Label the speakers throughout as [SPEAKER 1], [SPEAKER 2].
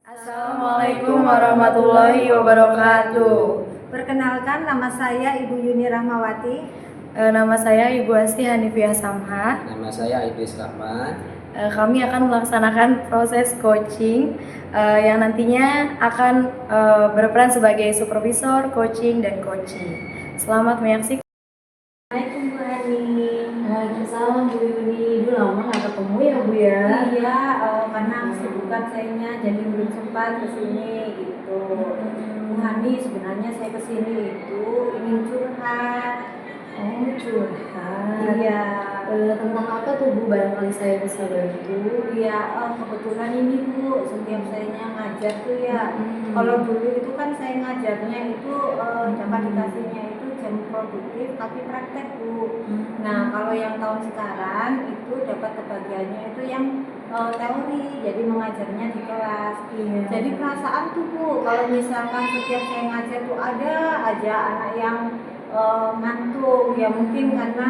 [SPEAKER 1] Assalamualaikum warahmatullahi wabarakatuh.
[SPEAKER 2] Perkenalkan, nama saya Ibu Yuni Rahmawati.
[SPEAKER 1] Nama saya Ibu Asti Hanifiyah Samha.
[SPEAKER 3] Nama saya Idris Rahman.
[SPEAKER 1] Kami akan melaksanakan proses coaching yang nantinya akan berperan sebagai supervisor, coaching, dan coaching. Selamat menyaksikan.
[SPEAKER 2] Assalamualaikum Bu Hani.
[SPEAKER 1] Waalaikumsalam Bu Yuni. Dulu lama nggak ketemu ya Bu ya?
[SPEAKER 2] Iya, karena kesibukan sayanya jadi belum sempat kesini gitu. Bu Hani, sebenarnya saya kesini itu ingin curhat.
[SPEAKER 1] Oh, curhat.
[SPEAKER 2] Iya.
[SPEAKER 1] Tentang apa tuh Bu? Barangkali saya bisa bantu.
[SPEAKER 2] Iya, kebetulan ini Bu, setiap sayanya ngajar tuh ya. Kalau dulu itu kan saya ngajarnya itu dapat dikasihnya itu jam produktif tapi praktek Bu. Nah, kalau yang tahun sekarang itu dapat kebagiannya itu yang teori, jadi mengajarnya di kelas.
[SPEAKER 1] Iya.
[SPEAKER 2] Jadi perasaan tuh Bu, kalau misalkan setiap saya ngajar tuh ada aja anak yang ngantuk, ya mungkin karena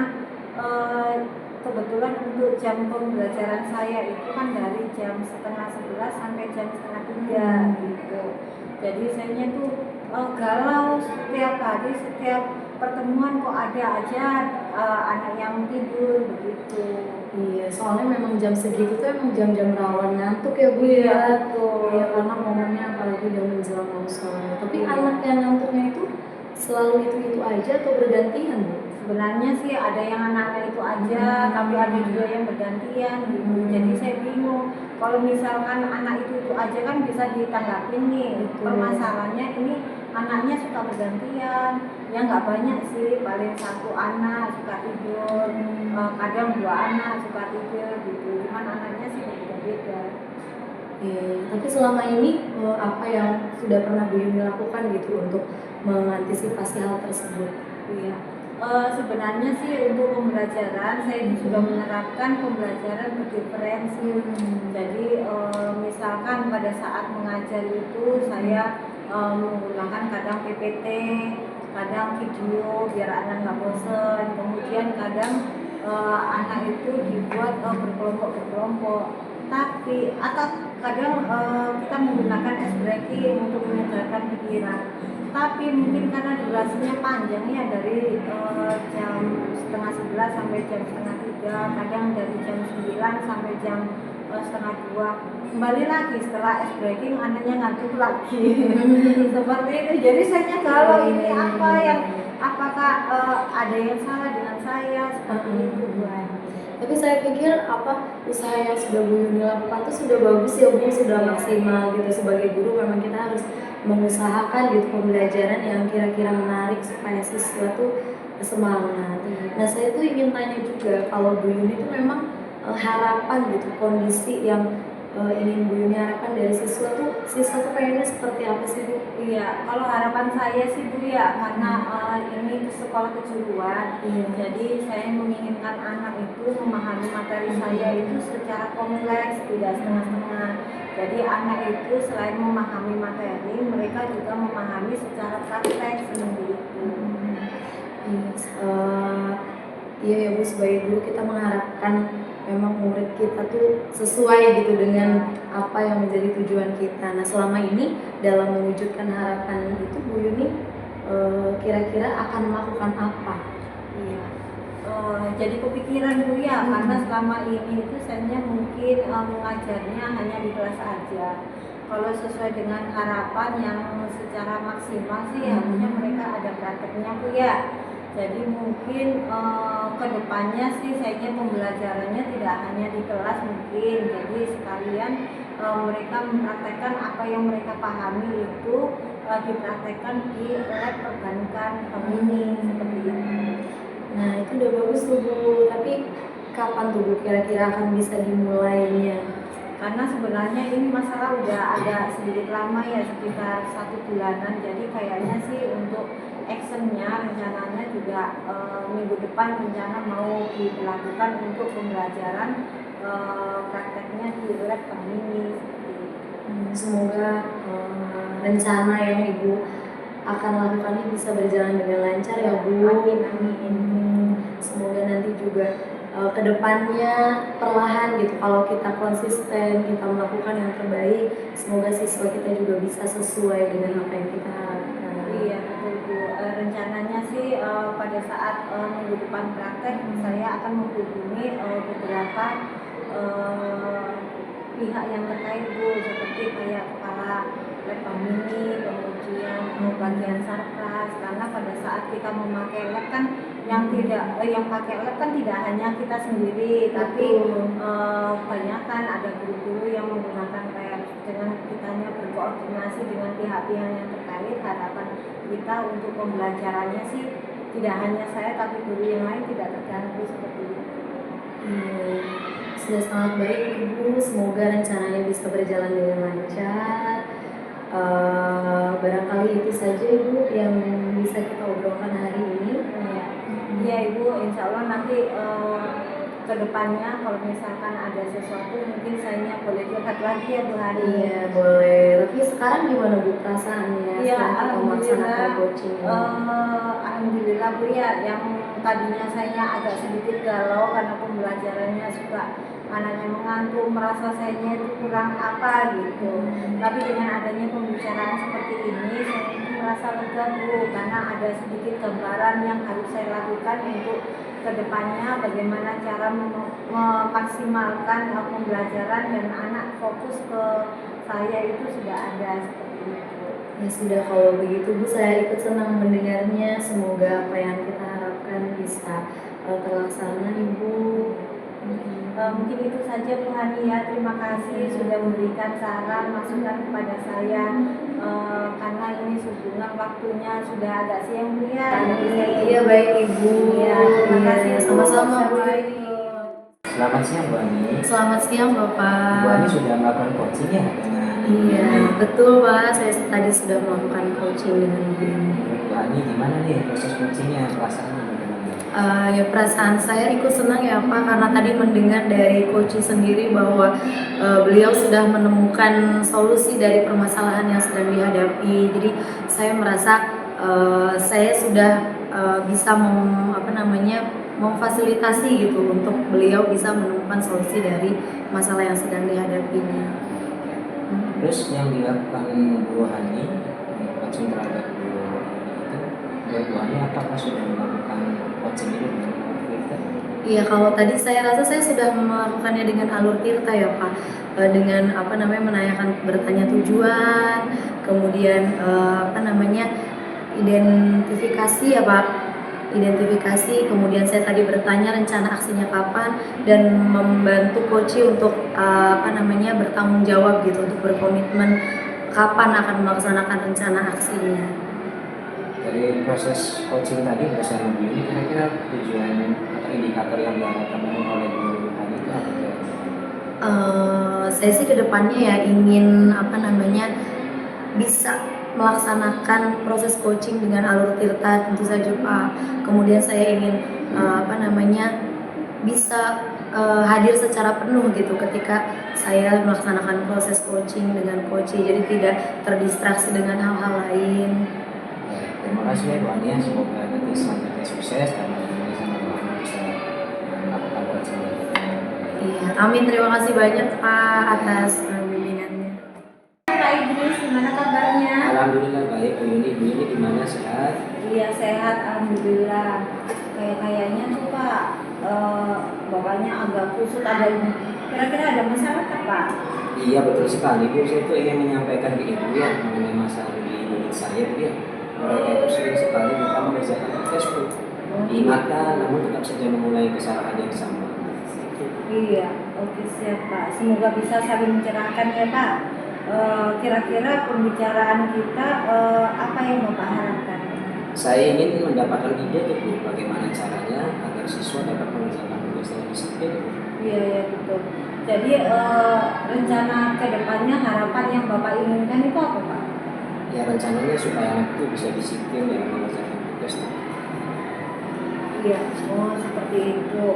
[SPEAKER 2] kebetulan untuk jam pembelajaran saya itu kan dari jam 10:30 sampai jam 2:30 gitu. Jadi saya tuh galau setiap hari, setiap pertemuan kok ada aja anak yang tidur begitu.
[SPEAKER 1] Iya, soalnya memang jam segitu tuh emang jam-jam rawan ngantuk ya Bu
[SPEAKER 2] Iya,
[SPEAKER 1] ya.
[SPEAKER 2] betul.
[SPEAKER 1] Iya, karena momennya apalagi jam menjelang mau sore. Tapi anak yang ngantuknya itu selalu itu aja atau bergantian Bu?
[SPEAKER 2] Sebenarnya sih ada yang anaknya itu aja, tapi ada juga yang bergantian gitu. Jadi saya bingung. Kalau misalkan anak itu aja kan bisa ditanggapin nih. Permasalahannya ini anaknya suka bergantian. Ya nggak banyak sih, paling satu anak suka tidur, kadang dua anak suka tidur gitu. Cuman anaknya sih beda-beda.
[SPEAKER 1] Iya, tapi selama ini apa yang sudah pernah Bu Yuni lakukan gitu untuk mengantisipasi hal tersebut?
[SPEAKER 2] Iya. Sebenarnya sih untuk pembelajaran saya sudah menerapkan pembelajaran berdiferensi. Jadi misalkan pada saat mengajar itu saya menggunakan kadang PPT, kadang video biar anak nggak bosan. Kemudian kadang anak itu dibuat berkelompok-berkelompok. Tapi atau kadang kita menggunakan ice breaking untuk menyegarkan pikiran. Tapi mungkin karena durasinya panjang ya dari jam 10:30 sampai jam 2:30, kadang dari jam 9 sampai jam 1:30. Kembali lagi setelah ice breaking anaknya ngantuk lagi. Seperti itu. Jadi saya kalau ini apa yang apakah ada yang salah dengan saya seperti itu Bu.
[SPEAKER 1] Tapi saya pikir usaha yang sudah Bu Yuni lakukan itu sudah bagus ya Bu, sudah maksimal gitu. Sebagai guru memang kita harus mengusahakan gitu pembelajaran yang kira-kira menarik supaya siswa tuh semangat. Nah saya tuh ingin tanya juga kalau Bu Yuni itu memang harapan gitu, kondisi yang ingin Bu Yuni harapkan dari siswa tuh pengennya seperti apa sih Bu?
[SPEAKER 2] Iya, kalau harapan saya sih Bu ya, karena ini sekolah kejuruan, jadi saya menginginkan anak itu memahami materi saya itu secara kompleks, tidak setengah-setengah. Jadi anak itu selain memahami materi, mereka juga memahami secara praktek seperti itu.
[SPEAKER 1] Iya ya Bu, sebagai guru kita mengharapkan memang murid kita tuh sesuai gitu dengan apa yang menjadi tujuan kita. Nah selama ini dalam mewujudkan harapan itu Bu Yuni kira-kira akan melakukan apa?
[SPEAKER 2] Iya. Jadi kepikiran Bu ya, karena selama ini itu saya mungkin mengajarnya hanya di kelas aja. Kalau sesuai dengan harapan yang secara maksimal sih harusnya mereka ada prakteknya Bu ya. Jadi mungkin kedepannya sih saya pembelajarannya tidak hanya di kelas mungkin, jadi sekalian mereka mempraktekkan apa yang mereka pahami itu dipraktekkan di lab perbankan ini seperti itu.
[SPEAKER 1] Nah itu udah bagus tuh Bu, tapi kapan tuh Bu kira-kira akan bisa dimulainya?
[SPEAKER 2] Karena sebenarnya ini masalah udah ada sedikit lama ya, sekitar 1 bulanan. Jadi kayaknya sih untuk actionnya rencananya juga minggu depan rencana mau dilakukan untuk pembelajaran prakteknya di lab ini.
[SPEAKER 1] Semoga rencana yang Ibu akan lakukan ini bisa berjalan dengan lancar ya Bu.
[SPEAKER 2] Amin.
[SPEAKER 1] Semoga nanti juga kedepannya perlahan gitu. Kalau kita konsisten, kita melakukan yang terbaik, semoga siswa kita juga bisa sesuai dengan apa yang kita harapkan.
[SPEAKER 2] Iya betul Bu. Rencananya sih pada saat minggu depan praktek saya akan menghubungi beberapa pihak yang terkait Bu, seperti kayak kepala lab mini, kemudian bagian sarpras, karena pada saat kita memakai lab kan yang pakai lab kan tidak hanya kita sendiri, tapi kebanyakan ada guru-guru yang menggunakan lab. Dengan kitanya berkoordinasi dengan pihak-pihak yang terkait, harapan kita untuk pembelajarannya sih tidak hanya saya tapi guru yang lain tidak terganggu seperti itu.
[SPEAKER 1] Sudah sangat baik Ibu, semoga rencananya bisa berjalan dengan lancar. Barangkali itu saja Ibu yang bisa kita obrolkan hari ini.
[SPEAKER 2] Iya Ibu, insya Allah nanti kedepannya kalau misalkan ada sesuatu mungkin saya boleh curhat lagi ya Bu Hani.
[SPEAKER 1] Iya boleh. Tapi sekarang gimana Bu perasaannya
[SPEAKER 2] Iya,
[SPEAKER 1] setelah kita melaksanakan
[SPEAKER 2] alhamdulillah.
[SPEAKER 1] coaching?
[SPEAKER 2] Alhamdulillah Bu ya, yang tadinya saya agak sedikit galau karena pembelajarannya suka anaknya mengantuk, merasa sayanya itu kurang apa gitu. Tapi dengan adanya pembicaraan seperti ini, saya itu merasa lega Bu, karena ada sedikit gambaran yang harus saya lakukan untuk kedepannya bagaimana cara memaksimalkan pembelajaran dan anak fokus ke saya itu sudah ada seperti itu.
[SPEAKER 1] Ya sudah, kalau begitu Bu, saya ikut senang mendengarnya. Semoga apa yang kita harapkan bisa terlaksana Ibu.
[SPEAKER 2] Mungkin itu saja Bu Hani ya, terima kasih sudah memberikan saran masukan kepada saya, karena ini hubungan waktunya sudah agak siang Bu ya.
[SPEAKER 1] Iya baik Ibu.
[SPEAKER 2] Ya, terima kasih
[SPEAKER 1] Sama-sama Bu.
[SPEAKER 3] Selamat siang Bu Ani.
[SPEAKER 1] Selamat siang Bapak.
[SPEAKER 3] Bu Ani sudah melakukan coaching ya dengan
[SPEAKER 1] Iya betul Pak, saya tadi sudah melakukan coaching dengan Bu.
[SPEAKER 3] Bu Ani gimana nih proses coachingnya, perasaannya bagaimana?
[SPEAKER 1] Ya perasaan saya ikut senang ya Pak, karena tadi mendengar dari coach sendiri bahwa beliau sudah menemukan solusi dari permasalahan yang sedang dihadapi. Jadi saya merasa saya sudah bisa memfasilitasi gitu untuk beliau bisa menemukan solusi dari masalah yang sedang dihadapinya.
[SPEAKER 3] Terus yang dilakukan Bu Hani, coaching terhadap Bu Ani itu, Bu Ani apakah sudah melakukan coaching ini dengan alur tirta?
[SPEAKER 1] Iya, kalau tadi saya rasa saya sudah melakukannya dengan alur tirta ya Pak, dengan menanyakan, bertanya tujuan, kemudian identifikasi ya Pak, identifikasi, kemudian saya tadi bertanya rencana aksinya kapan dan membantu coach untuk bertanggung jawab gitu, untuk berkomitmen kapan akan melaksanakan rencana aksinya.
[SPEAKER 3] Dari proses coaching tadi bersama Bu ini, kira-kira tujuan atau indikator yang diharapkan oleh Bu Hani itu apa?
[SPEAKER 1] Saya sih kedepannya ya ingin bisa melaksanakan proses coaching dengan alur tirta tentu saja Pak. Kemudian saya ingin bisa hadir secara penuh gitu ketika saya melaksanakan proses coaching dengan coach, jadi tidak terdistraksi dengan hal-hal lain.
[SPEAKER 3] Terima kasih ya Bu Ani, semoga nanti selanjutnya sukses dan sama-sama bisa melakukan coaching.
[SPEAKER 1] Iya, amin. Terima kasih banyak Pak atas bimbingannya.
[SPEAKER 2] Pak Idris, gimana kabarnya?
[SPEAKER 3] Alhamdulillah baik. Bu Yuni gimana, sehat?
[SPEAKER 2] Iya sehat, alhamdulillah. Kayaknya tuh Pak, bapaknya agak kusut, kira-kira ada masalah tak Pak?
[SPEAKER 3] Iya betul sekali Bu, saya itu ingin menyampaikan ke Ibu ya mengenai masalah di unit saya Bu ya. Mereka itu sering sekali lupa mengerjakan tugas Bu. Diingatkan namun tetap saja memulai kesalahan yang sama.
[SPEAKER 2] Iya, oke siap Pak. Semoga bisa saling mencerahkan ya Pak. Kira-kira pembicaraan kita apa yang Bapak harapkan?
[SPEAKER 3] Saya ingin mendapatkan ide tuh Bu, bagaimana caranya agar siswa dapat mengerjakan tugasnya disiplin.
[SPEAKER 2] Iya betul. Jadi rencana kedepannya, harapan yang Bapak inginkan itu apa Pak?
[SPEAKER 3] Ya rencananya supaya anak itu bisa disiplin dalam mengerjakan tugas.
[SPEAKER 2] Iya, seperti itu.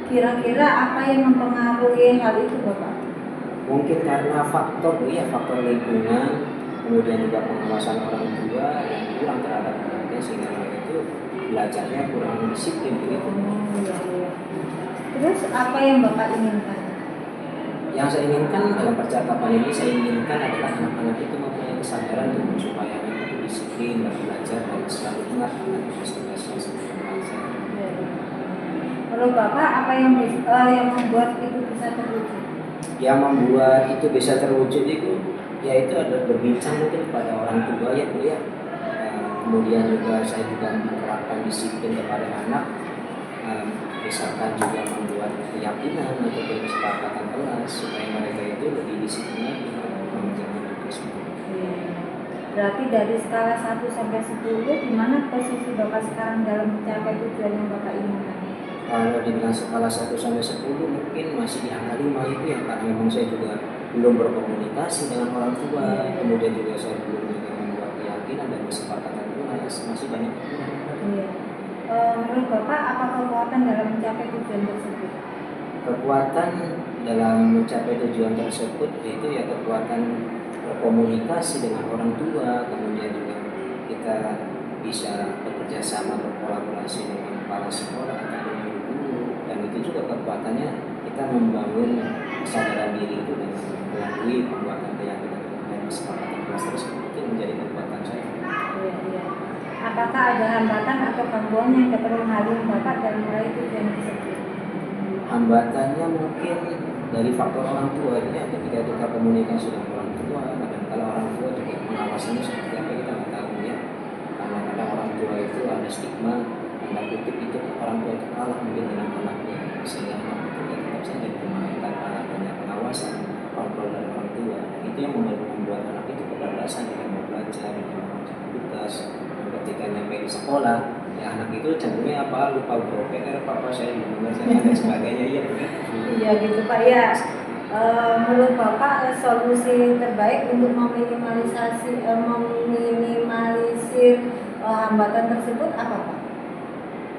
[SPEAKER 2] Kira-kira apa yang mempengaruhi hal itu Bapak?
[SPEAKER 3] Mungkin karena faktor lingkungan, kemudian juga pengawasan orang tua yang kurang terhadap anaknya sehingga mereka itu belajarnya kurang disiplin begitu.
[SPEAKER 2] Iya. Terus apa yang Bapak inginkan?
[SPEAKER 3] Yang saya inginkan dalam percakapan ini, saya inginkan adalah anak-anak itu mempunyai kesadaran supaya anak itu disiplin dan belajar dan selalu ingat akan tugas-tugas yang sudah belajar.
[SPEAKER 2] Menurut Bapak apa yang membuat itu bisa terwujud?
[SPEAKER 3] Yang membuat itu bisa terwujud itu yaitu adalah berbincang mungkin kepada orang tua ya Bu ya. Kemudian juga saya juga menerapkan disiplin kepada anak. Misalkan juga membuat keyakinan atau kesepakatan kelas supaya mereka itu lebih disiplin mengerjakan tugas.
[SPEAKER 2] Berarti dari skala 1 sampai 10, di mana posisi Bapak sekarang dalam mencapai tujuan yang Bapak inginkan?
[SPEAKER 3] Kalau dibilang skala 1 sampai 10 mungkin masih di angka 5 itu ya, karena memang saya juga belum berkomunikasi dengan orang tua, kemudian juga saya belum juga membuat keyakinan dan kesepakatan kelas, masih banyak kekurangan.
[SPEAKER 2] Menurut Bapak apa kekuatan dalam mencapai tujuan tersebut?
[SPEAKER 3] Kekuatan dalam mencapai tujuan tersebut yaitu ya kekuatan berkomunikasi dengan orang tua, kemudian juga kita bisa bekerja sama berkolaborasi dengan kepala sekolah atau guru, dan itu juga kekuatannya kita membangun kesadaran diri itu dengan melalui pembuatan keyakinan dan kesepakatan kelas tersebut, itu menjadi kekuatan saya.
[SPEAKER 2] Apakah ada hambatan atau gangguan yang dapat menghalangi Bapak dalam meraih tujuan tersebut?
[SPEAKER 3] Hambatannya mungkin dari faktor orang tua ya, ketika kita komunikasi dengan orang tua, kadang-kadang orang tua juga pengawasannya seperti apa kita nggak tahu ya, karena kadang orang tua itu ada stigma, tanda kutip itu orang tua itu kalah mungkin dengan anaknya, sehingga anak itu ya tetap saja bermain tanpa adanya pengawasan, kontrol dari orang tua. Itu yang membuat anak itu kebablasan dengan mau belajar, dengan mengerjakan tugas. Ketika nyampe di sekolah, ya anak itu cenderungnya apa, lupa PR, papa saya belum mengerjakan dan sebagainya ya.
[SPEAKER 2] Iya gitu Pak ya. Menurut Bapak solusi terbaik untuk meminimalisir hambatan tersebut apa Pak?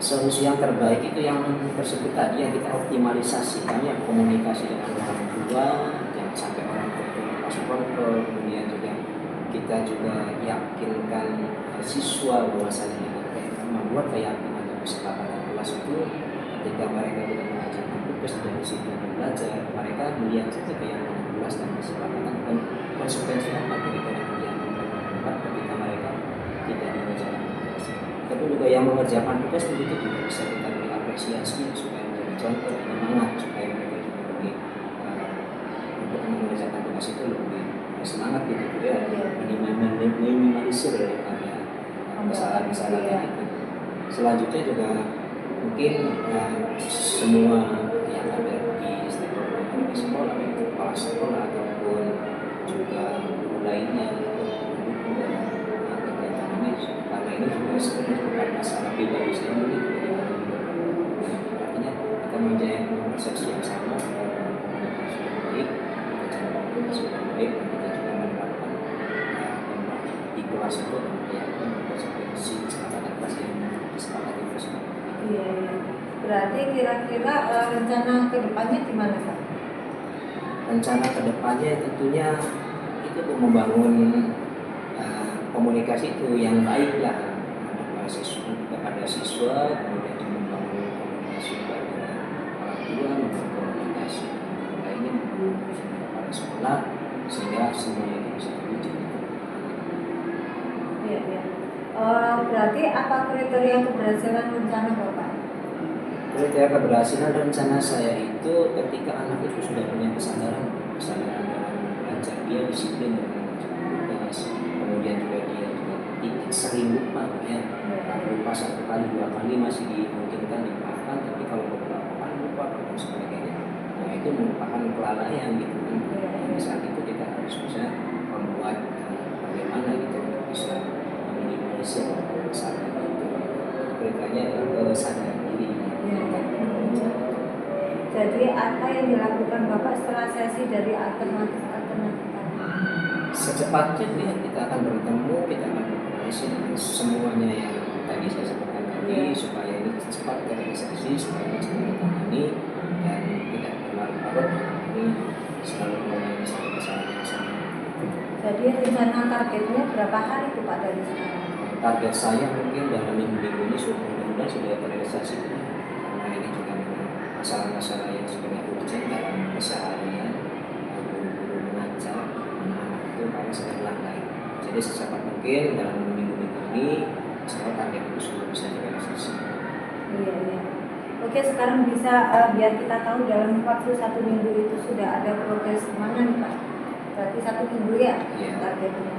[SPEAKER 3] Solusi yang terbaik itu yang tersebut tadi yang kita optimalisasi, kan ya, komunikasi dengan orang tua, jangan sampai orang tua itu lepas kontrol, kemudian juga kita juga yakinkan siswa bahwasanya membuat keyakinan dan kesepakatan kelas itu ketika mereka tidak mengajarkan tugas dan disiplin belajar, mereka melihat saja keyakinan kelas dan kesepakatan dan konsekuensi apa ketika kegiatan mereka berbuat ketika mereka tidak mengajarkan tugas. Tapi juga yang mengerjakan tugas itu juga bisa kita beri apresiasi supaya menjadi contoh dan semangat supaya mereka juga lebih untuk mengerjakan tugas itu lebih semangat gitu ya, minimalisir daripada kesalahan-kesalahan itu. Selanjutnya juga mungkin semua yang ada di sekolah, baik kepala sekolah ataupun juga guru lainnya mendukung dalam kegiatan ini, karena ini juga sebenarnya bukan masalah pribadi sendiri, artinya kita mempunyai persepsi yang sama, baik, kita cara baik, dan kita juga menerapkan di kelas itu ya konsekuensi kesepakatan kelas yang disepakati bersama.
[SPEAKER 2] Iya. Berarti kira-kira rencana kedepannya gimana Pak?
[SPEAKER 3] Rencana kedepannya tentunya itu membangun komunikasi itu yang baik lah kepada siswa, kemudian juga membangun komunikasi kepada orang tua, membangun komunikasi lainnya kepada sekolah, sehingga semuanya itu bisa terwujud.
[SPEAKER 2] Iya. Berarti apa kriteria keberhasilan rencana Bapak?
[SPEAKER 3] Kriteria keberhasilan rencana saya itu ketika anak itu sudah punya kesadaran dalam belajar, dia disiplin dalam mengerjakan tugas, kemudian juga dia juga tidak sering lupa ya, lupa 1 kali 2 kali masih dimungkinkan dimaafkan, tapi kalau beberapa kali lupa dan sebagainya, nah itu merupakan kelalaian gitu kan. Di saat itu kita harus bisa membuat bagaimana gitu bisa meminimalisir kesalahan itu. Kriterianya adalah kesadaran diri.
[SPEAKER 2] Jadi apa yang dilakukan Bapak setelah sesi dari alternatif-alternatif tadi?
[SPEAKER 3] Secepatnya ya, kita akan bertemu, kita akan berkomunikasi dengan semuanya yang tadi saya sebutkan tadi, supaya ini cepat terrealisasi, supaya ini cepat ditangani dan tidak berlarut-larut, ini selalu mengalami satu kesalahan yang sama.
[SPEAKER 2] Jadi rencana targetnya berapa hari itu Pak dari sekarang?
[SPEAKER 3] Target saya mungkin dalam minggu ini mudah-mudahan sudah terrealisasi, karena ini juga masalah-masalah yang sebenarnya urgent dalam keseharian guru-guru mengajar anak-anak itu karena sedang lalai. Jadi secepat mungkin dalam minggu-minggu ini saya target itu sudah bisa direalisasi.
[SPEAKER 2] Iya, iya. Oke, sekarang bisa biar kita tahu dalam waktu 1 minggu itu sudah ada progres kemana nih Pak? Berarti 1 minggu ya
[SPEAKER 3] Iya.
[SPEAKER 2] targetnya.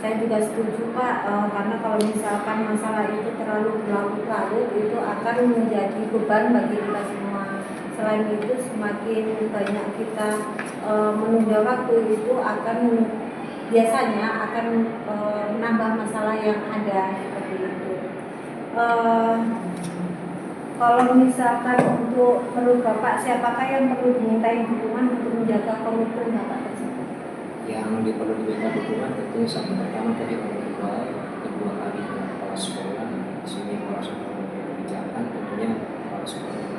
[SPEAKER 2] Saya juga setuju Pak, karena kalau misalkan masalah itu terlalu berlarut-larut itu akan menjadi beban bagi kita semua. Selain itu semakin banyak kita menunda waktu itu akan biasanya akan menambah masalah yang ada seperti itu. Kalau misalkan untuk menurut Bapak, siapakah yang perlu dimintai dukungan untuk menjaga komitmen Bapak tersebut?
[SPEAKER 3] Yang perlu diberikan dukungan tentunya satu pertama tadi orang tua, kedua kali kepala sekolah, sini kepala sekolah kebijakan, tentunya kepala sekolah yang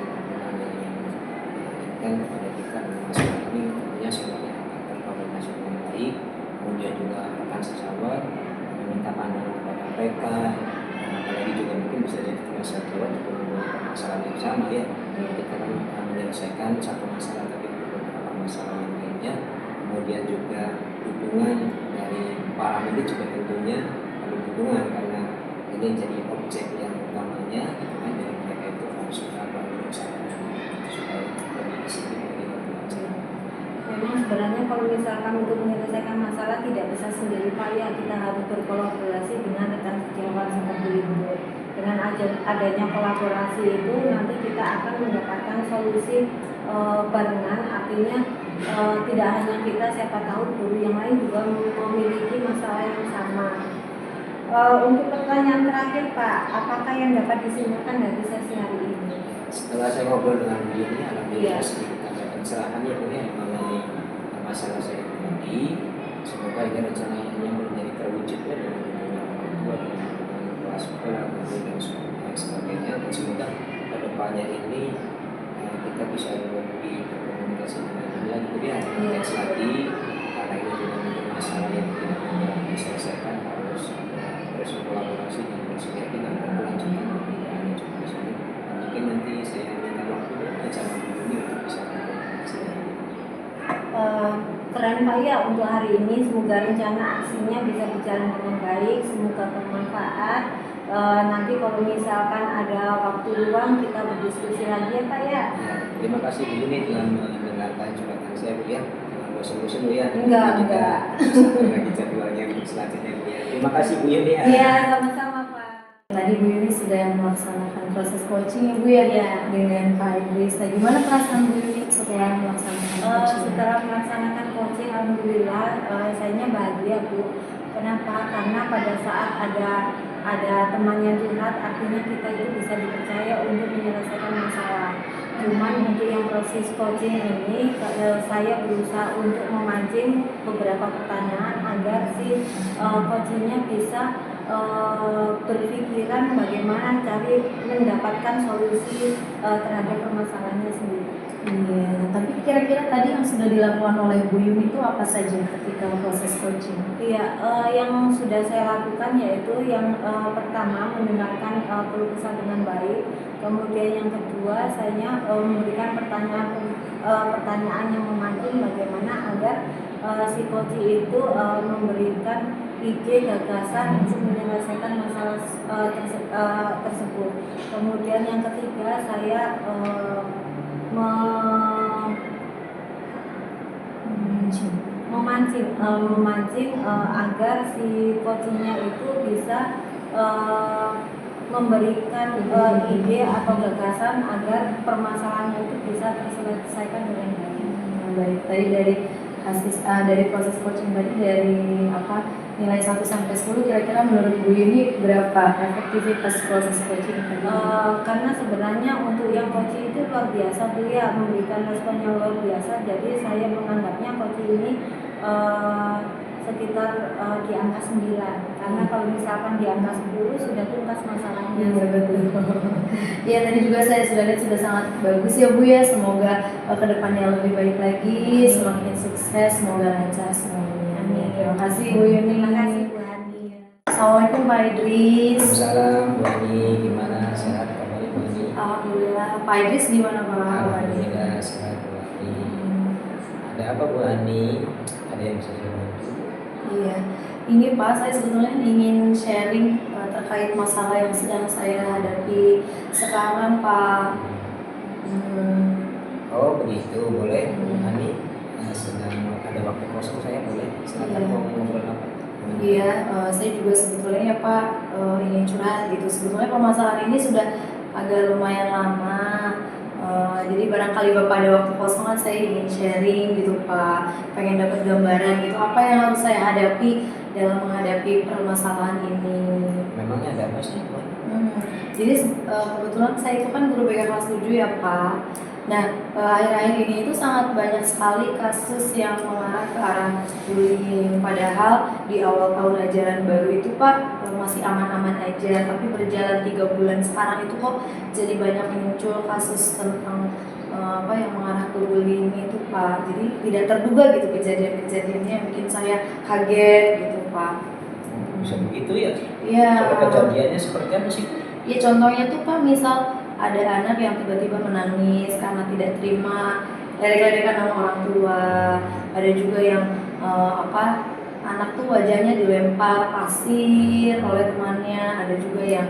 [SPEAKER 3] inginkan kepada kita dalam masalah ini tentunya semuanya akan terkoordinasi dengan baik. Kemudian juga rekan sejawat meminta pandangan kepada mereka, apalagi juga mungkin bisa jadi masalah juga mempunyai permasalahan yang sama ya. Kita kan menyelesaikan satu masalah tapi beberapa masalah yang lainnya. Kemudian juga dukungan dari para medis juga tentunya perlu dukungan karena ini jadi objek yang utamanya gitu kan, dari mereka itu harus kita bangun usaha supaya lebih disiplin lagi dalam belajar.
[SPEAKER 2] Memang sebenarnya kalau misalkan untuk menyelesaikan masalah tidak bisa sendiri Pak ya, kita harus berkolaborasi dengan rekan sejawat seperti itu. Dengan adanya kolaborasi itu nanti kita akan mendapatkan solusi barengan, artinya tidak hanya kita, siapa tahu guru yang lain juga memiliki masalah yang sama. Untuk pertanyaan terakhir Pak, apakah yang dapat disimpulkan dari sesi hari ini?
[SPEAKER 3] Setelah saya ngobrol dengan beliau ini, alhamdulillah
[SPEAKER 2] Iya.
[SPEAKER 3] sedikit ada pencerahan ya ini mengenai masalah saya tadi. Semoga ini rencananya menjadi terwujudnya dengan dukungan orang tua, dengan kepala sekolah, guru dan sebagainya. Dan semoga kedepannya ini kita bisa lebih berkomunikasi dengan dunia kemudian intens lagi karena ini juga menjadi masalah yang tidak mudah diselesaikan, harus terus berkolaborasi dan bersinergi dan berkelanjutan tidak hanya cuma di sini. Mungkin nanti saya minta waktunya acara ini untuk bisa berkomunikasi.
[SPEAKER 2] Keren Pak ya untuk hari ini, semoga rencana aksinya bisa berjalan dengan baik, semoga bermanfaat. Nanti kalau misalkan ada waktu luang kita berdiskusi lagi ya Pak ya.
[SPEAKER 3] Ya, terima kasih Bu Yuni telah mendengarkan curhatan saya Bu ya. Jangan bosan-bosan Bu ya.
[SPEAKER 2] Enggak.
[SPEAKER 3] Satu lagi jadwalnya untuk selanjutnya Bu ya. Terima kasih Bu Yuni ya.
[SPEAKER 2] Iya, sama-sama Pak.
[SPEAKER 1] Tadi Bu Yuni sudah melaksanakan proses coaching ya Bu ya,
[SPEAKER 2] Iya.
[SPEAKER 1] dengan Pak Idris. Nah, gimana perasaan Bu Yuni setelah melaksanakan coaching?
[SPEAKER 2] Setelah melaksanakan coaching, alhamdulillah saya bahagia Bu. Kenapa? Karena pada saat ada teman yang curhat, artinya kita itu bisa dipercaya untuk menyelesaikan masalah. Cuman untuk yang proses coaching ini, saya berusaha untuk memancing beberapa pertanyaan agar si coachingnya bisa berpikiran bagaimana cari mendapatkan solusi terhadap permasalahannya sendiri.
[SPEAKER 1] Iya, tapi kira-kira tadi yang sudah dilakukan oleh Bu Yuni itu apa saja ketika proses coaching?
[SPEAKER 2] Iya, yang sudah saya lakukan yaitu yang pertama mendengarkan keluh kesah dengan baik, kemudian yang kedua saya memberikan pertanyaan yang memancing bagaimana agar si coach itu memberikan ide gagasan untuk menyelesaikan masalah tersebut. Kemudian yang ketiga saya memancing agar si coachingnya itu bisa memberikan ide atau gagasan agar permasalahannya itu bisa terselesaikan dengan baik.
[SPEAKER 1] Baik, tadi dari proses coaching tadi dari nilai 1 sampai 10 kira-kira menurut Bu Yuni berapa efektivitas proses coaching tadi?
[SPEAKER 2] Karena sebenarnya untuk yang coaching itu luar biasa Bu ya, memberikan respon yang luar biasa. Jadi saya menganggapnya coaching ini sekitar di angka 9. Karena kalau misalkan di angka 10 sudah tuntas masalahnya.
[SPEAKER 1] Iya betul. Ya tadi juga saya sudah lihat sudah sangat bagus ya Bu ya. Semoga kedepannya lebih baik lagi, semakin sukses, semoga lancar semuanya. Terima kasih Bu Yuni.
[SPEAKER 2] Terima kasih Bu Hani.
[SPEAKER 1] Assalamualaikum Pak Idris.
[SPEAKER 3] Waalaikumsalam Bu Ani, gimana sehat kabarnya Bu Ani?
[SPEAKER 1] Alhamdulillah. Pak Idris gimana Pak?
[SPEAKER 3] Alhamdulillah sehat Bu Ani. Ada apa Bu Ani? Ada yang bisa saya bantu?
[SPEAKER 1] Iya, ini Pak, saya sebetulnya ingin sharing terkait masalah yang sedang saya hadapi sekarang Pak.
[SPEAKER 3] Oh begitu, boleh Bu Ani. Sedang ada waktu kosong saya boleh. Silakan
[SPEAKER 1] Iya.
[SPEAKER 3] mau ngobrol apa?
[SPEAKER 1] Iya, saya juga sebetulnya ya Pak ingin curhat gitu. Sebetulnya permasalahan ini sudah agak lumayan lama. Jadi barangkali Bapak ada waktu kosong kan saya ingin sharing gitu Pak. Pengen dapat gambaran gitu apa yang harus saya hadapi dalam menghadapi permasalahan ini.
[SPEAKER 3] Memangnya ada apa sih Bu Ani?
[SPEAKER 1] Jadi kebetulan saya itu kan guru BK kelas 7 ya Pak. Nah, akhir-akhir ini itu sangat banyak sekali kasus yang mengarah ke arah bullying. Padahal di awal tahun ajaran baru itu Pak masih aman-aman aja. Tapi berjalan 3 bulan sekarang itu kok jadi banyak muncul kasus tentang apa yang mengarah ke bullying itu Pak. Jadi tidak terduga gitu kejadian-kejadiannya yang bikin saya kaget gitu Pak.
[SPEAKER 3] Bisa begitu ya?
[SPEAKER 1] Iya.
[SPEAKER 3] Coba kejadiannya seperti apa sih?
[SPEAKER 1] Ya contohnya tuh Pak, misal ada anak yang tiba-tiba menangis karena tidak terima ledek-ledekan sama orang tua. Ada juga yang anak tuh wajahnya dilempar pasir oleh temannya. Ada juga yang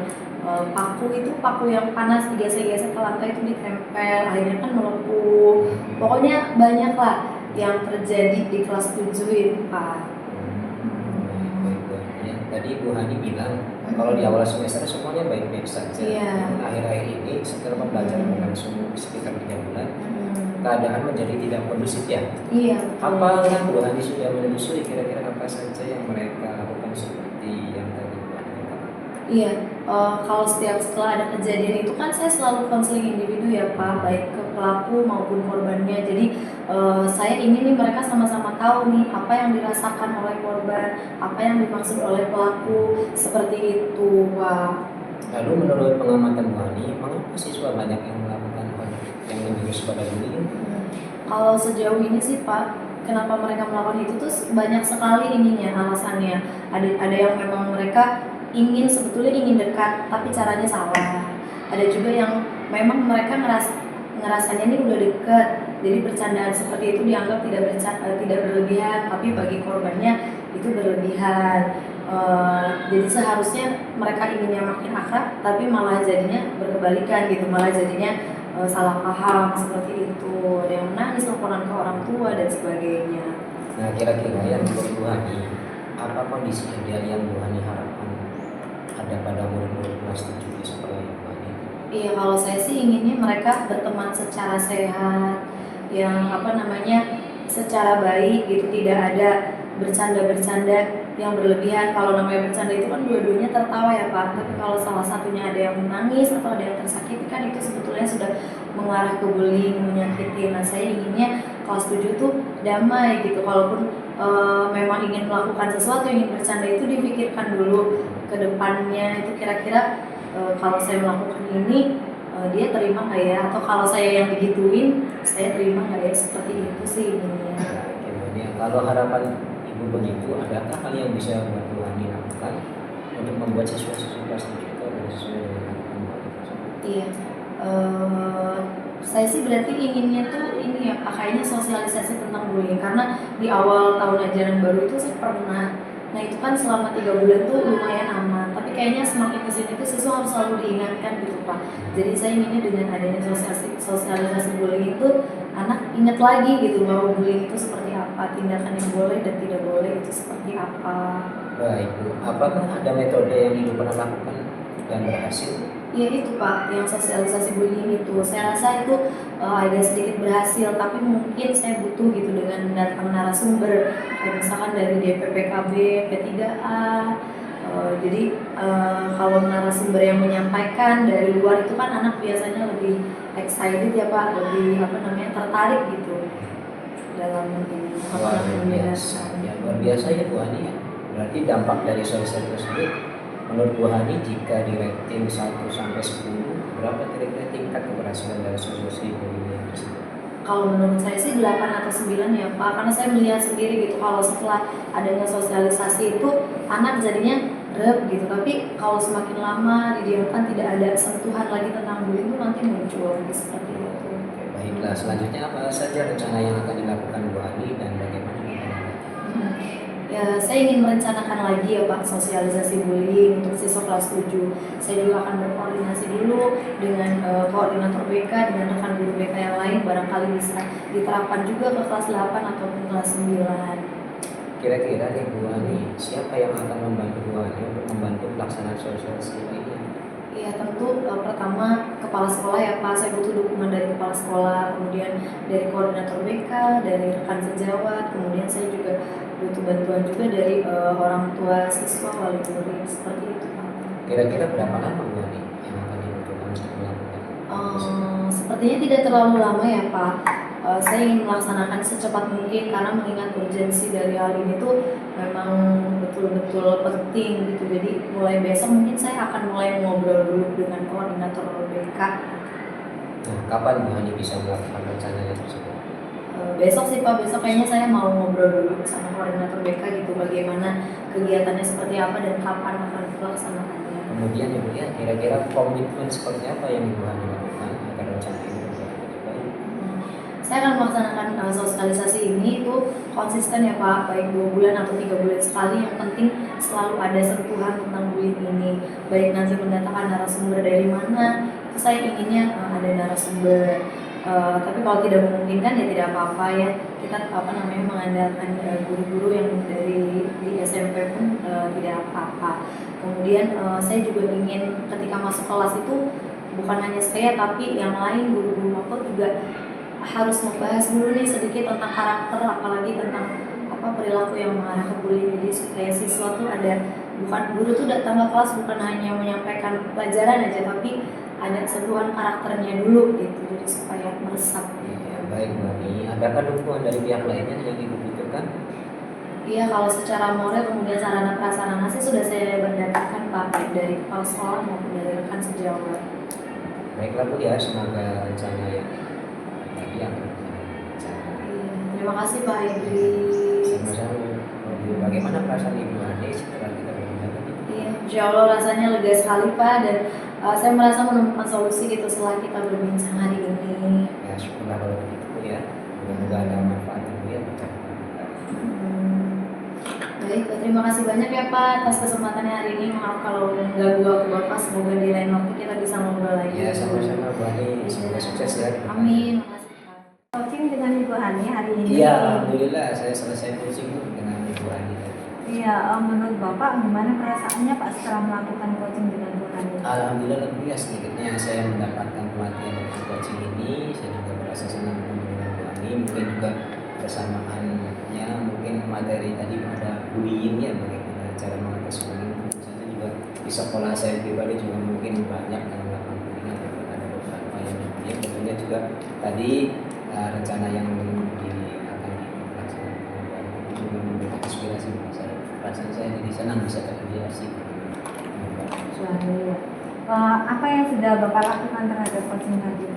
[SPEAKER 1] paku yang panas digesek-gesek ke lantai itu ditempel, akhirnya kan melepuh. Pokoknya banyak lah yang terjadi di kelas 7 itu Pak.
[SPEAKER 3] Ya, tadi Bu Hani bilang kalau di awal semester semuanya baik-baik saja.
[SPEAKER 1] Iya.
[SPEAKER 3] Namun akhir-akhir ini setelah pembelajaran berlangsung sekitar 3 bulan, keadaan menjadi tidak kondusif ya.
[SPEAKER 1] Iya.
[SPEAKER 3] Apakah Bu Hani sudah menelusuri kira-kira apa saja yang mereka lakukan seperti yang tadi Bu Hani katakan?
[SPEAKER 1] Iya, kalau setelah ada kejadian itu kan saya selalu konseling individu ya Pak, baik ke pelaku maupun korbannya. Jadi saya ingin nih mereka sama-sama tahu nih apa yang dirasakan oleh korban, apa yang dimaksud oleh pelaku, seperti itu Pak.
[SPEAKER 3] Lalu menurut pengamatan Bu Hani, mengapa siswa banyak yang melakukan hal yang menjurus pada bullying?
[SPEAKER 1] Kalau sejauh ini sih Pak, kenapa mereka melakukan itu tuh banyak sekali ininya alasannya. Ada yang memang mereka sebetulnya ingin dekat tapi caranya salah. Ada juga yang memang mereka ngerasanya ini udah dekat, jadi bercandaan seperti itu dianggap tidak berlebihan, tapi bagi korbannya itu berlebihan. Jadi seharusnya mereka inginnya makin akrab tapi malah jadinya berkebalikan gitu, malah jadinya salah paham seperti itu. Ada yang menangis laporan ke orang tua dan sebagainya.
[SPEAKER 3] Nah, kira-kira yang menurut Bu Hani, apa kondisi ideal yang Bu Hani harapkan ada pada murid-murid kelas 7 di sekolah yang Bu Hani?
[SPEAKER 1] Iya, kalau saya sih inginnya mereka berteman secara sehat, yang secara baik gitu, tidak ada bercanda-bercanda yang berlebihan. Kalau namanya bercanda itu kan dua-duanya tertawa ya Pak, tapi kalau salah satunya ada yang menangis atau ada yang tersakiti kan itu sebetulnya sudah mengarah ke bullying, menyakiti. Nah saya inginnya kelas 7 tuh damai gitu, kalaupun memang ingin melakukan sesuatu, ingin bercanda itu dipikirkan dulu ke depannya, itu kira-kira kalau saya melakukan ini dia terima nggak ya, atau kalau saya yang digituin saya terima nggak ya, seperti itu sih ininya.
[SPEAKER 3] Kemudian kalau harapan Ibu begitu, adakah hal yang bisa Bu Hani lakukan untuk membuat siswa-siswa kelas 7 itu sesuai dengan harapan Bu Hani?
[SPEAKER 1] Iya, saya sih berarti inginnya tuh ini ya Pak, kayaknya sosialisasi tentang bullying, karena di awal tahun ajaran baru itu saya pernah. Nah itu kan selama 3 bulan tuh lumayan aman, tapi kayaknya semakin kesini tuh siswa harus selalu diingatkan gitu Pak. Jadi saya inginnya dengan adanya sosialisasi bullying itu anak ingat lagi gitu bahwa bullying itu seperti apa, tindakan yang boleh dan tidak boleh itu seperti apa.
[SPEAKER 3] Baik Bu, apakah ada metode yang Ibu pernah lakukan dan berhasil?
[SPEAKER 1] Ya itu Pak, yang sosialisasi bullying itu saya rasa itu agak sedikit berhasil, tapi mungkin saya butuh gitu dengan datang narasumber, misalkan dari DPPKB, P3A. Jadi kalau narasumber yang menyampaikan dari luar itu kan anak biasanya lebih excited ya Pak, lebih tertarik gitu dalam ini
[SPEAKER 3] luar biasa ya Bu Hani ya. Berarti dampak dari sosialisasi tersebut menurut Bu Hani jika di rating 1 sampai 10, berapa kira-kira tingkat keberhasilan dari solusi bullying tersebut?
[SPEAKER 1] Kalau menurut saya sih 8 atau 9 ya Pak, karena saya melihat sendiri gitu kalau setelah adanya sosialisasi itu anak jadinya rep gitu. Tapi kalau semakin lama didiamkan, tidak ada sentuhan lagi tentang bullying itu nanti muncul seperti itu.
[SPEAKER 3] Oke, baiklah, selanjutnya apa saja rencana yang akan dilakukan Bu Ani dan bagaimana
[SPEAKER 1] Hmm. Ya, saya ingin merencanakan lagi ya Pak sosialisasi bullying untuk siswa kelas 7. Saya juga akan berkoordinasi dulu dengan koordinator BK, dengan rekan guru BK yang lain, barangkali bisa diterapkan juga ke kelas 8 ataupun kelas 9.
[SPEAKER 3] Kira-kira nih Bu Ani, siapa yang akan membantu Bu Ani untuk membantu pelaksanaan sosialisasi ini?
[SPEAKER 1] Ya tentu pertama kepala sekolah ya Pak, saya butuh dukungan dari kepala sekolah, kemudian dari koordinator BK, dari rekan sejawat, kemudian saya juga butuh bantuan juga dari orang tua siswa, wali murid, seperti itu Pak.
[SPEAKER 3] Kira-kira berapa lama Bu Ani yang akan dibutuhkan untuk melakukan?
[SPEAKER 1] Sepertinya tidak terlalu lama ya Pak. Saya ingin melaksanakan secepat mungkin karena mengingat urgensi dari hal ini tuh memang betul-betul penting gitu. Jadi mulai besok mungkin saya akan mulai ngobrol dulu dengan koordinator BK.
[SPEAKER 3] Nah, kapan Bu Ani bisa melakukan rencananya tersebut?
[SPEAKER 1] Besok sih Pak, besok kayaknya saya mau ngobrol dulu sama koordinator BK gitu, bagaimana kegiatannya seperti apa dan kapan akan dilaksanakannya.
[SPEAKER 3] Kemudian ya Bu ya, kira-kira komitmen seperti apa yang Bu Ani lakukan agar rencana ini berjalan dengan baik?
[SPEAKER 1] Saya akan melaksanakan sosialisasi ini itu konsisten ya Pak, baik 2 bulan atau 3 bulan sekali. Yang penting selalu ada sentuhan tentang bullying ini, baik nanti mendatangkan narasumber dari mana, itu saya inginnya ada narasumber. Tapi kalau tidak memungkinkan ya tidak apa-apa ya, kita mengandalkan guru-guru yang dari di SMP pun tidak apa-apa. Kemudian saya juga ingin ketika masuk kelas itu bukan hanya saya tapi yang lain guru-guru aku juga harus membahas dulu nih sedikit tentang karakter, apalagi tentang perilaku yang mengarah ke bullying. Jadi supaya siswa tuh ada, bukan guru tuh datang ke kelas bukan hanya menyampaikan pelajaran aja, tapi ada sentuhan karakternya dulu gitu, jadi supaya meresap.
[SPEAKER 3] Ya, baik Bu Ani, adakah dukungan dari pihak lainnya yang dibutuhkan?
[SPEAKER 1] Iya, kalau secara moral kemudian sarana prasarana sih sudah saya berdasarkan Pak, baik dari kepala sekolah maupun dari rekan sejawat.
[SPEAKER 3] Baiklah Bu ya, semoga rencana yang tadi akan berjalan.
[SPEAKER 1] Terima kasih Pak Idri.
[SPEAKER 3] Sama-sama Bu. Bagaimana perasaan Ibu Ani setelah kita berbincang tadi?
[SPEAKER 1] Iya, insya Allah rasanya lega sekali Pak, dan saya merasa menemukan solusi gitu setelah kita berbincang hari ini.
[SPEAKER 3] Ya syukurlah kalau begitu Bu ya. Semoga ada manfaatnya Bu ya percakapan kita.
[SPEAKER 1] Baik, terima kasih banyak ya Pak atas kesempatannya hari ini. Maaf kalau mengganggu waktu Bapak, semoga di lain waktu kita bisa ngobrol lagi.
[SPEAKER 3] Ya sama-sama Bu Ani, semoga sukses ya.
[SPEAKER 1] Amin. Makasih Pak.
[SPEAKER 2] Coaching dengan Ibu Hani hari ini.
[SPEAKER 3] Iya, alhamdulillah saya selesai coaching Bu dengan Ibu Ani tadi.
[SPEAKER 2] Iya, menurut Bapak gimana perasaannya Pak setelah melakukan coaching dengan Bu Hani?
[SPEAKER 3] Alhamdulillah lebih ya, sedikitnya saya mendapatkan pelatihan dari coaching ini. Saya juga merasa senang bertemu dengan Bu Ani. Mungkin juga persamaannya, mungkin materi tadi ada bullying ya, bagaimana cara mengatasi bullying. Misalnya juga di sekolah saya pribadi juga mungkin banyak yang melakukan bullying, ada beberapa yang bullying. Tentunya juga tadi rencana yang akan dilaksanakan Bu Ani itu juga memberikan inspirasi buat saya. Rasanya saya jadi senang bisa terinspirasi.
[SPEAKER 2] Apa yang sudah Bapak lakukan terhadap coaching tadi?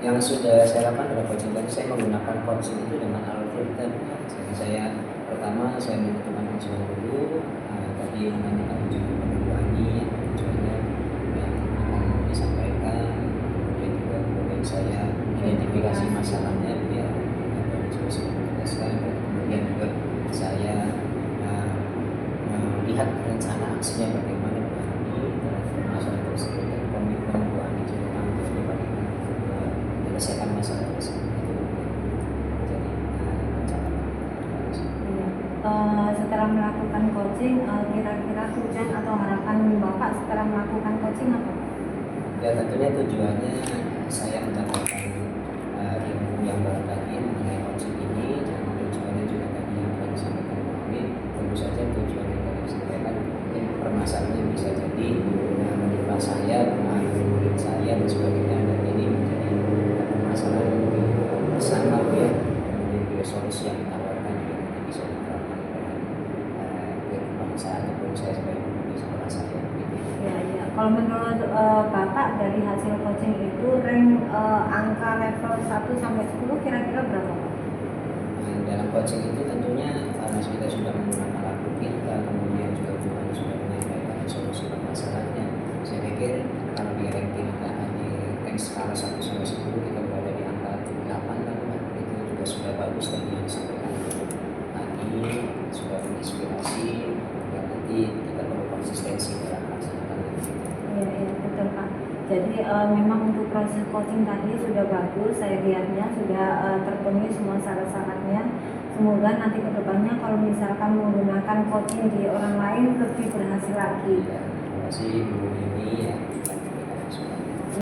[SPEAKER 3] Yang sudah saya lakukan adalah coaching tadi, saya menggunakan coaching itu dengan algoritma. Jadi saya pertama saya menentukan tujuan dulu, tadi menanyakan tujuan kepada Bu Ani, tujuannya yang akan disampaikan, kemudian saya identifikasi masalahnya, ya ada diskusi berdasarkan, kemudian juga saya melihat rencana aksinya bagaimana Bu Ani terhadap masalah tersebut, dan komitmen Bu Ani juga mengambil bagaimana menyelesaikan masalah tersebut. Jadi rencana
[SPEAKER 2] Setelah melakukan coaching, kira-kira tujuan atau harapan Bapak setelah melakukan coaching apa?
[SPEAKER 3] ya tentunya tujuannya saya mendapatkan ilmu yang baru lagi mengenai coaching ini, dan tujuannya juga tadi yang telah disampaikan Bu Ani. Tentu saja tujuan yang telah disampaikan mungkin permasalahannya bisa jadi menimpa saya, mengalami murid saya dan sebagainya, dan ini menjadi permasalahan yang lebih bersama ya, kemudian juga solusi yang ditawarkan juga nanti bisa diterapkan dalam kehidupan saya ataupun saya sebagai guru di sekolah saya.
[SPEAKER 2] Ya. Kalau menurut Bapak dari hasil coaching itu rank angka level 1 sampai 10 kira-kira berapa?
[SPEAKER 3] Dalam coaching itu tentunya karena kita sudah menggunakan lagu kita, kemudian juga Bu Ani sudah menyampaikan pakai skala 1 sampai 10 kita berada di angka 8 lah, itu juga sudah bagus tadi yang disampaikan tadi, sudah menginspirasi dan nanti kita perlu konsistensi dalam melaksanakan.
[SPEAKER 2] Iya, iya betul Pak. Jadi memang untuk proses coaching tadi sudah bagus, saya lihatnya sudah terpenuhi semua syarat-syaratnya. Semoga nanti kedepannya kalau misalkan menggunakan coaching di orang lain lebih berhasil lagi.
[SPEAKER 3] Ya, terima kasih Bu ini ya.